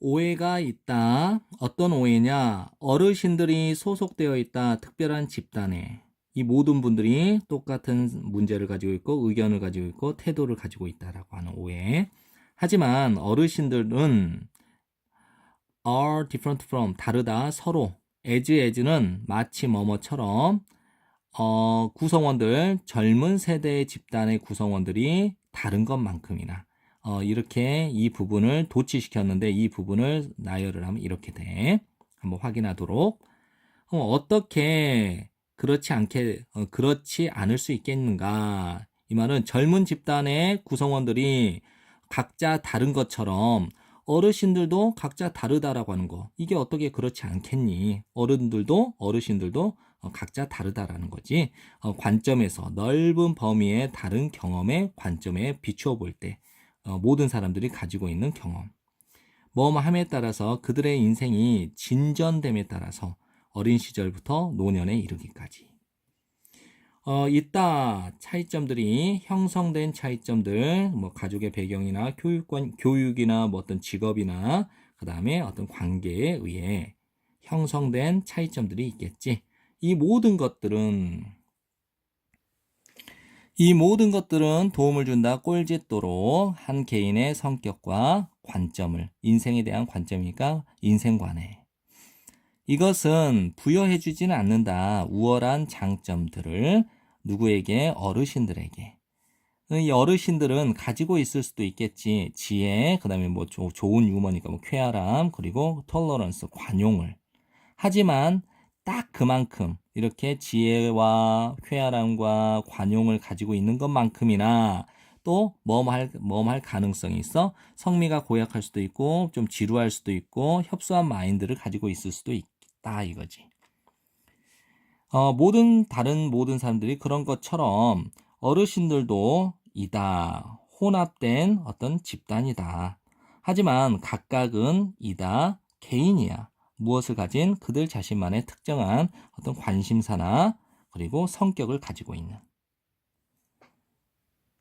오해가 있다. 어떤 오해냐? 어르신들이 소속되어 있다. 특별한 집단에. 이 모든 분들이 똑같은 문제를 가지고 있고 의견을 가지고 있고 태도를 가지고 있다라고 하는 오해. 하지만 어르신들은 are different from 다르다 서로. as는 마치 뭐뭐처럼 구성원들 젊은 세대의 집단의 구성원들이 다른 것만큼이나 이렇게 이 부분을 도치시켰는데 이 부분을 나열을 하면 이렇게 돼. 한번 확인하도록. 어떻게 그렇지 않을 수 있겠는가? 이 말은 젊은 집단의 구성원들이 각자 다른 것처럼 어르신들도 각자 다르다라고 하는 거. 이게 어떻게 그렇지 않겠니? 어르신들도 각자 다르다라는 거지. 관점에서 넓은 범위의 다른 경험의 관점에 비추어 볼 때 모든 사람들이 가지고 있는 경험. 뭐뭐함에 따라서 그들의 인생이 진전됨에 따라서 어린 시절부터 노년에 이르기까지. 이따 차이점들이 형성된 차이점들, 뭐 가족의 배경이나 교육이나 뭐 어떤 직업이나 그 다음에 어떤 관계에 의해 형성된 차이점들이 있겠지. 이 모든 것들은 도움을 준다. 꼴짓도록 한 개인의 성격과 관점을, 인생에 대한 관점이니까 인생관에. 이것은 부여해주지는 않는다. 우월한 장점들을 누구에게? 어르신들에게. 이 어르신들은 가지고 있을 수도 있겠지. 지혜, 그 다음에 뭐 좋은 유머니까 뭐 쾌활함, 그리고 톨러런스, 관용을. 하지만 딱 그만큼 이렇게 지혜와 쾌활함과 관용을 가지고 있는 것만큼이나 또 뭐뭐 할 가능성이 있어. 성미가 고약할 수도 있고 좀 지루할 수도 있고 협소한 마인드를 가지고 있을 수도 있다 이거지. 모든 사람들이 그런 것처럼 어르신들도 이다. 혼합된 어떤 집단이다. 하지만 각각은 이다. 개인이야. 무엇을 가진 그들 자신만의 특정한 어떤 관심사나 그리고 성격을 가지고 있는.